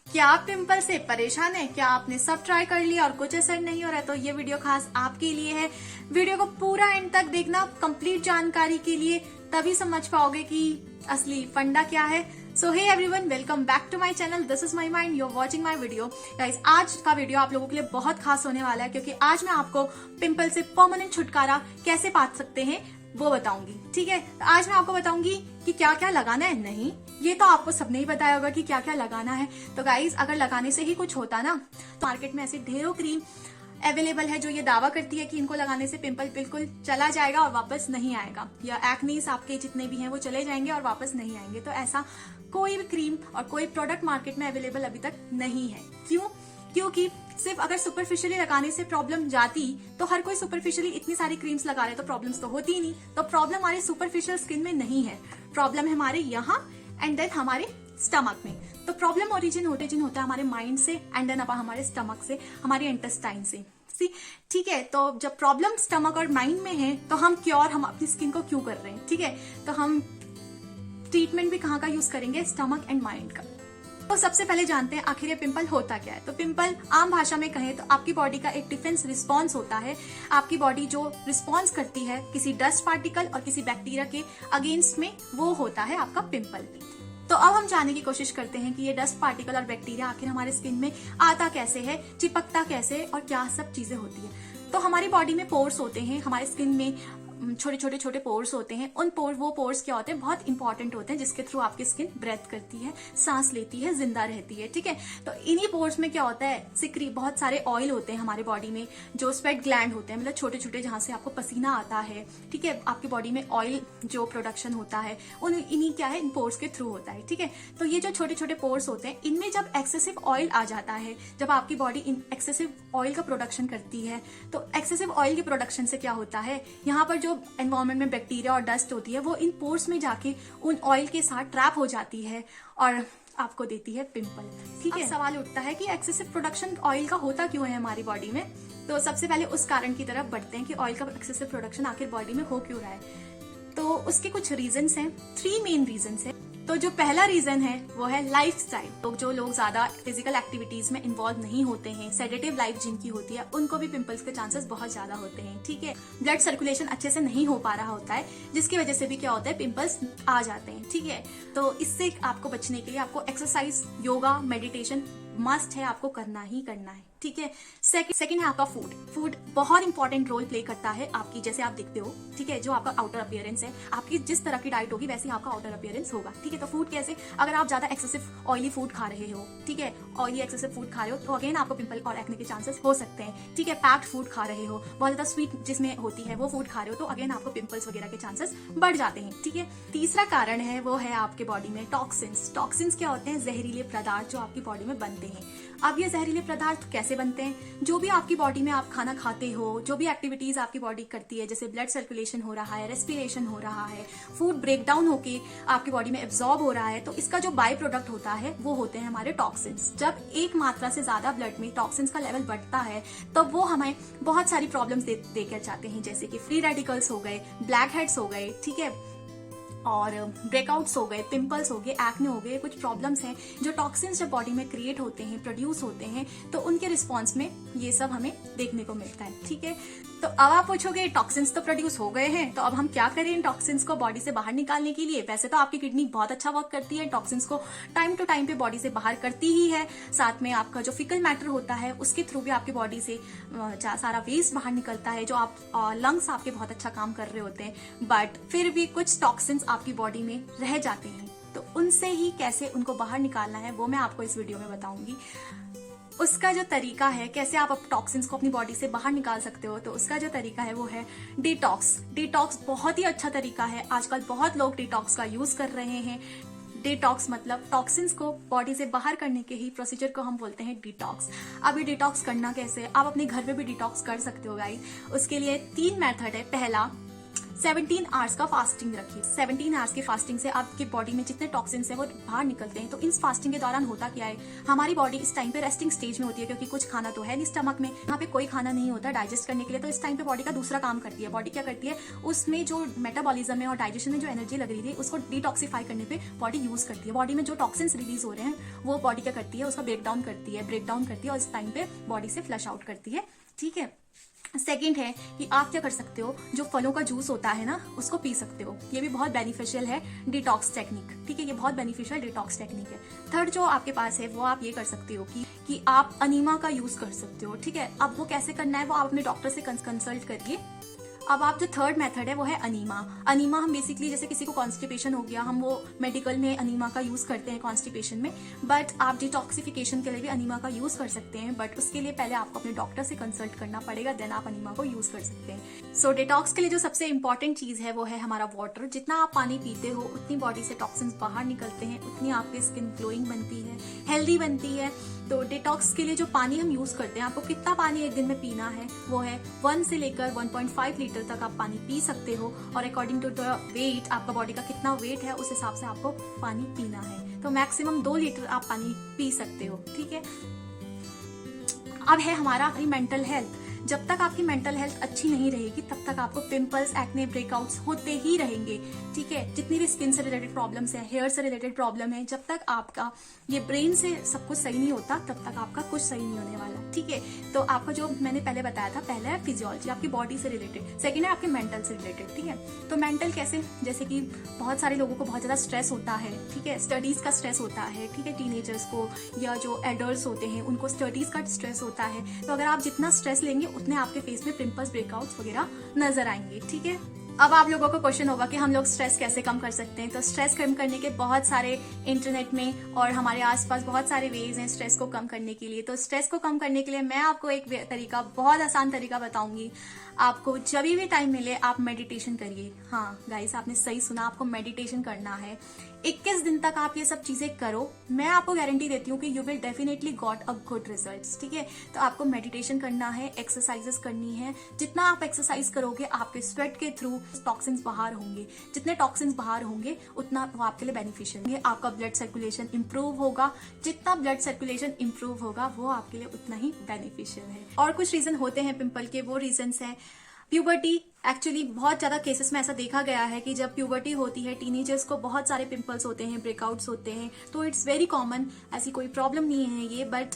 क्या आप पिंपल से परेशान हैं? क्या आपने सब ट्राई कर लिया और कुछ असर नहीं हो रहा है? तो ये वीडियो खास आपके लिए है। वीडियो को पूरा एंड तक देखना कंप्लीट जानकारी के लिए, तभी समझ पाओगे कि असली फंडा क्या है। So hey everyone, welcome back to my channel. This is my mind, you are watching my video. Guys, आज का वीडियो आप लोगों के लिए बहुत खास होने वाला है, क्योंकि आज मैं आपको पिंपल से परमानेंट छुटकारा कैसे पा सकते हैं वो बताऊंगी। ठीक है, तो आज मैं आपको बताऊंगी कि क्या क्या लगाना है। नहीं, ये तो आपको सबने ही बताया होगा कि क्या क्या लगाना है। तो गाइस, अगर लगाने से ही कुछ होता ना, तो मार्केट में ऐसी ढेरों क्रीम अवेलेबल है जो ये दावा करती है कि इनको लगाने से पिंपल बिल्कुल चला जाएगा और वापस नहीं आएगा, या एक्नीस आपके जितने भी हैं वो चले जाएंगे और वापस नहीं आएंगे। तो ऐसा कोई भी क्रीम और कोई प्रोडक्ट मार्केट में अवेलेबल अभी तक नहीं है। क्यों? क्योंकि सिर्फ अगर सुपरफिशियली लगाने से प्रॉब्लम जाती तो हर कोई सुपरफिशियली इतनी सारी क्रीम्स लगा रहे तो प्रॉब्लम्स तो होती ही नहीं। तो प्रॉब्लम हमारे सुपरफिशियल स्किन में नहीं है, प्रॉब्लम है हमारे यहाँ एंड देन हमारे स्टमक में। तो प्रॉब्लम ओरिजिन होता है हमारे माइंड से एंड देन अब हमारे स्टमक से, हमारे इंटेस्टाइन से। ठीक है, तो जब प्रॉब्लम स्टमक और माइंड में है तो हम अपनी स्किन को क्यों कर रहे हैं? ठीक है, तो हम ट्रीटमेंट भी कहाँ का यूज करेंगे? स्टमक एंड माइंड का। तो सबसे पहले जानते हैं आखिर ये पिंपल होता क्या है। तो पिंपल आम भाषा में कहें तो आपकी बॉडी का एक डिफेंस रिस्पॉन्स होता है। आपकी बॉडी जो रिस्पॉन्स करती है किसी डस्ट पार्टिकल और किसी बैक्टीरिया के अगेंस्ट में, वो होता है आपका पिंपल। तो अब हम जानने की कोशिश करते हैं कि ये डस्ट पार्टिकल और बैक्टीरिया आखिर हमारे स्किन में आता कैसे है, चिपकता कैसे और क्या सब चीजें होती है। तो हमारी बॉडी में पोर्स होते हैं, हमारे स्किन में छोटे पोर्स होते हैं। वो पोर्स क्या होते हैं? बहुत इंपॉर्टेंट होते हैं, जिसके थ्रू आपकी स्किन ब्रेथ करती है, सांस लेती है, जिंदा रहती है। ठीक है, तो इन्हीं पोर्स में क्या होता है? सिक्री बहुत सारे ऑयल होते हैं हमारे बॉडी में, जो स्वेट ग्लैंड होते हैं, मतलब छोटे छोटे जहां से आपको पसीना आता है। ठीक है, आपकी बॉडी में ऑयल जो प्रोडक्शन होता है इन्हीं क्या है, इन पोर्स के थ्रू होता है। ठीक है, तो ये जो छोटे छोटे पोर्स होते हैं, इनमें जब एक्सेसिव ऑयल आ जाता है, जब आपकी बॉडी इन एक्सेसिव ऑयल का प्रोडक्शन करती है, तो एक्सेसिव ऑयल के प्रोडक्शन से क्या होता है? यहाँ पर जो एनवायरनमेंट में बैक्टीरिया और डस्ट होती है वो इन पोर्स में जाके उन ऑयल के साथ ट्रैप हो जाती है और आपको देती है पिंपल। ठीक है, सवाल उठता है कि एक्सेसिव प्रोडक्शन ऑयल का होता क्यों है हमारी बॉडी में। तो सबसे पहले उस कारण की तरफ बढ़ते हैं कि ऑयल का एक्सेसिव प्रोडक्शन आखिर बॉडी में हो क्यों रहा है। तो उसके कुछ रीजंस हैं, 3 मेन रीजंस हैं। तो जो पहला रीजन है वो है लाइफस्टाइल। जो लोग ज्यादा फिजिकल एक्टिविटीज में इन्वॉल्व नहीं होते हैं, सेडेटिव लाइफ जिनकी होती है, उनको भी पिंपल्स के चांसेस बहुत ज्यादा होते हैं। ठीक है, ब्लड सर्कुलेशन अच्छे से नहीं हो पा रहा होता है, जिसकी वजह से भी क्या होता है? पिंपल्स आ जाते हैं। ठीक है, तो इससे आपको बचने के लिए आपको एक्सरसाइज, योगा, मेडिटेशन मस्ट है, आपको करना ही करना है। ठीक है, सेकंड है आपका फूड बहुत इंपॉर्टेंट रोल प्ले करता है आपकी, जैसे आप दिखते हो। ठीक है, जो आपका आउटर अपीयरेंस है, आपकी जिस तरह की डाइट होगी वैसे ही आपका आउटर अपीयरेंस होगा। ठीक है, तो फूड कैसे? अगर आप ज्यादा एक्सेसिव ऑयली फूड खा रहे हो, ठीक है, ऑयली एक्सेसिव फूड खा रहे हो, तो अगेन आपको पिंपल और एक्ने के चांसेस हो सकते हैं। ठीक है, पैक्ड फूड खा रहे हो, बहुत ज्यादा स्वीट जिसमें होती है वो फूड खा रहे हो, तो अगेन आपको पिंपल्स वगैरह के चांसेस बढ़ जाते हैं। ठीक है, तीसरा कारण है वो है आपके बॉडी में टॉक्सिन्स क्या होते हैं? जहरीले पदार्थ जो आपकी बॉडी में बनते हैं। अब ये जहरीले पदार्थ कैसे बनते हैं? जो भी आपकी बॉडी में आप खाना खाते हो, जो भी एक्टिविटीज आपकी बॉडी करती है, जैसे ब्लड सर्कुलेशन हो रहा है, रेस्पिरेशन हो रहा है, फूड ब्रेक डाउन होके आपकी बॉडी में एब्जॉर्ब हो रहा है, तो इसका जो बाय प्रोडक्ट होता है वो होते हैं हमारे टॉक्सिन्स। जब एक मात्रा से ज्यादा ब्लड में टॉक्सिन्स का लेवल बढ़ता है तो वो हमें बहुत सारी प्रॉब्लम्स देकर जाते हैं, जैसे कि फ्री रेडिकल्स हो गए, ब्लैक हेड्स हो गए, ठीक है, और ब्रेकआउट्स हो गए, पिंपल्स हो गए, एक्ने हो गए। कुछ प्रॉब्लम्स हैं जो टॉक्सिन्स जब बॉडी में क्रिएट होते हैं, प्रोड्यूस होते हैं, तो उनके रिस्पॉन्स में ये सब हमें देखने को मिलता है। ठीक है, तो अब आप पूछोगे टॉक्सिन्स तो प्रोड्यूस हो गए हैं, तो अब हम क्या करें इन टॉक्सिन्स को बॉडी से बाहर निकालने के लिए? वैसे तो आपकी किडनी बहुत अच्छा वर्क करती है, टॉक्सिन्स को टाइम टू टाइम पे बॉडी से बाहर करती ही है। साथ में आपका जो फिकल मैटर होता है उसके थ्रू भी आपकी बॉडी से सारा वेस्ट बाहर निकलता है, जो आप लंग्स आपके बहुत अच्छा काम कर रहे होते हैं, बट फिर भी कुछ टॉक्सिन्स आपकी बॉडी में रह जाते हैं। तो उनसे ही कैसे उनको बाहर निकालना है वो मैं आपको इस वीडियो में बताऊंगी। उसका जो तरीका है, कैसे आप टॉक्सिन्स को अपनी बॉडी से बाहर निकाल सकते हो, तो उसका जो तरीका है वो है डिटॉक्स बहुत ही अच्छा तरीका है। आजकल बहुत लोग डिटॉक्स का यूज कर रहे हैं। डिटॉक्स मतलब टॉक्सिन्स को बॉडी से बाहर करने के ही प्रोसीजर को हम बोलते हैं डिटॉक्स। अब ये डिटॉक्स करना कैसे? आप अपने घर में भी डिटॉक्स कर सकते हो गाइस। उसके लिए 3 मेथड है। पहला, 17 आवर्स का फास्टिंग रखिए। 17 आवर्स की फास्टिंग से आपकी बॉडी में जितने टॉक्सिन्स हैं वो बाहर निकलते हैं। तो इस फास्टिंग के दौरान होता क्या है, हमारी बॉडी इस टाइम पे रेस्टिंग स्टेज में होती है, क्योंकि कुछ खाना तो है नहीं स्टमक में, यहाँ पे कोई खाना नहीं होता डाइजेस्ट करने के लिए। तो इस टाइम पे बॉडी का दूसरा काम करती है। बॉडी क्या करती है, उसमें जो मेटाबॉलिज्म में और डाइजेशन में जो एनर्जी लग रही थी उसको डिटॉक्सिफाई करने पे बॉडी यूज करती है। बॉडी में जो टॉक्सिन्स रिलीज हो रहे हैं वो बॉडी क्या करती है, उसका ब्रेक डाउन करती है और इस टाइम पे बॉडी से फ्लश आउट करती है। ठीक है। सेकेंड है कि आप क्या कर सकते हो, जो फलों का जूस होता है ना उसको पी सकते हो। ये भी बहुत बेनिफिशियल है डिटॉक्स टेक्निक। ठीक है, ये बहुत बेनिफिशियल डिटॉक्स टेक्निक है। थर्ड जो आपके पास है वो आप ये कर सकते हो कि आप अनीमा का यूज कर सकते हो। ठीक है, अब वो कैसे करना है वो आप अपने डॉक्टर से कंसल्ट करिए। अब आप जो थर्ड मेथड है वो है अनीमा। अनीमा हम बेसिकली जैसे किसी को कॉन्स्टिपेशन हो गया, हम वो मेडिकल में अनीमा का यूज करते हैं कॉन्स्टिपेशन में, बट आप डिटॉक्सिफिकेशन के लिए भी अनीमा का यूज कर सकते हैं। बट उसके लिए पहले आपको अपने डॉक्टर से कंसल्ट करना पड़ेगा, देन आप अनीमा को यूज कर सकते हैं। सो डिटॉक्स के लिए जो सबसे इंपॉर्टेंट चीज है वो है हमारा वाटर। जितना आप पानी पीते हो उतनी बॉडी से टॉक्सिन्स बाहर निकलते हैं, उतनी आपकी स्किन ग्लोइंग बनती है, हेल्दी बनती है। तो डिटॉक्स के लिए जो पानी हम यूज करते हैं, आपको कितना पानी एक दिन में पीना है वो है 1 से लेकर 1.5 लीटर तक आप पानी पी सकते हो। और अकॉर्डिंग टू द वेट, आपका बॉडी का कितना वेट है उस हिसाब से आपको पानी पीना है। तो मैक्सिमम 2 लीटर आप पानी पी सकते हो। ठीक है। अब है हमारा मेंटल हेल्थ। जब तक आपकी मेंटल हेल्थ अच्छी नहीं रहेगी तब तक आपको पिंपल्स, एक्ने, ब्रेकआउट्स होते ही रहेंगे। ठीक है, जितनी भी स्किन से रिलेटेड प्रॉब्लम्स है, हेयर से रिलेटेड प्रॉब्लम है, जब तक आपका ये ब्रेन से सब कुछ सही नहीं होता तब तक आपका कुछ सही नहीं होने वाला। ठीक है, तो आपका जो मैंने पहले बताया था, पहला है फिजियोलॉजी आपकी बॉडी से रिलेटेड, सेकेंड है आपके मेंटल से रिलेटेड। ठीक है, तो मेंटल कैसे, जैसे कि बहुत सारे लोगों को बहुत ज्यादा स्ट्रेस होता है। ठीक है, स्टडीज का स्ट्रेस होता है। ठीक है, टीनेजर्स को या जो एडल्ट्स होते हैं उनको स्टडीज का स्ट्रेस होता है। तो अगर आप जितना स्ट्रेस लेंगे उतने आपके फेस में पिंपल्स, ब्रेकआउट्स वगैरह नजर आएंगे। ठीक है, अब आप लोगों को क्वेश्चन होगा कि हम लोग स्ट्रेस कैसे कम कर सकते हैं। तो स्ट्रेस कम करने के बहुत सारे इंटरनेट में और हमारे आसपास बहुत सारे वेज हैं स्ट्रेस को कम करने के लिए। तो स्ट्रेस को कम करने के लिए मैं आपको एक तरीका, बहुत आसान तरीका बताऊंगी। आपको जब भी टाइम मिले आप मेडिटेशन करिए। हाँ गाइस, आपने सही सुना, आपको मेडिटेशन करना है। 21 दिन तक आप ये सब चीजें करो, मैं आपको गारंटी देती हूँ कि you will definitely got a good results. ठीक है, तो आपको मेडिटेशन करना है, एक्सरसाइजेस करनी है। जितना आप एक्सरसाइज करोगे आपके स्वेट के थ्रू टॉक्सिन्स बाहर होंगे। जितने टॉक्सिन्स बाहर होंगे उतना वो आपके लिए बेनिफिशियल है। आपका ब्लड सर्कुलेशन इंप्रूव होगा। जितना ब्लड सर्कुलेशन इंप्रूव होगा वो आपके लिए उतना ही बेनिफिशियल है। और कुछ रीजन होते हैं पिंपल के, वो रीजंस हैं प्यूबर्टी। एक्चुअली बहुत ज्यादा केसेस में ऐसा देखा गया है कि जब प्यूबर्टी होती है टीनेजर्स को बहुत सारे पिंपल्स होते हैं, ब्रेकआउट्स होते हैं। तो इट्स वेरी कॉमन, ऐसी कोई प्रॉब्लम नहीं है ये। बट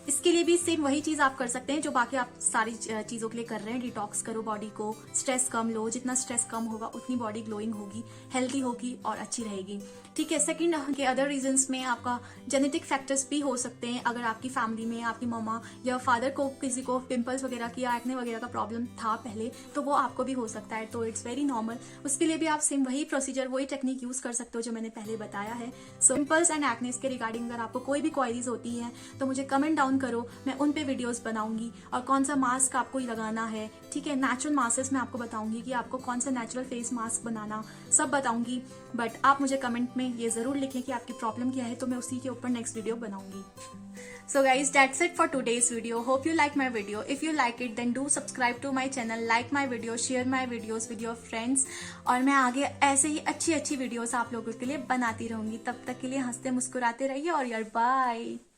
इसके लिए भी सेम वही चीज आप कर सकते हैं जो बाकी आप सारी चीजों के लिए कर रहे हैं। डिटॉक्स करो बॉडी को, स्ट्रेस कम लो। जितना स्ट्रेस कम होगा उतनी बॉडी ग्लोइंग होगी, हेल्दी होगी और अच्छी रहेगी। ठीक है, सेकंड के अदर रीजंस में आपका जेनेटिक फैक्टर्स भी हो सकते हैं। अगर आपकी फैमिली में आपकी मम्मा या फादर को किसी को पिंपल्स वगैरह की या एक्ने वगैरह का प्रॉब्लम था पहले, तो वो आपको भी हो सकता है। तो इट्स वेरी नॉर्मल। उसके लिए भी आप सेम वही प्रोसीजर, वही टेक्निक यूज कर सकते हो जो मैंने पहले बताया है। सो पिंपल्स एंड एक्ने के रिगार्डिंग अगर आपको कोई भी क्वायरीज होती है तो मुझे कमेंट डाउन करो, मैं उन पे वीडियोस बनाऊंगी। और कौन सा मास्क आपको लगाना है, ठीक है, नेचुरल मास्क मैं आपको बताऊंगी कि आपको कौन सा नेचुरल फेस मास्क बनाना, सब बताऊंगी। बट आप मुझे कमेंट में ये जरूर लिखें कि आपकी प्रॉब्लम क्या है, तो मैं उसी के ऊपर नेक्स्ट वीडियो बनाऊंगी। So guys, that's it for today's video. Hope you like my video. If you like it, then do subscribe to my channel, like my video, share my videos with your friends. और मैं आगे ऐसे ही अच्छी अच्छी videos आप लोगों के लिए बनाती रहूंगी। तब तक के लिए हंसते मुस्कुराते रहिए और यार बाय।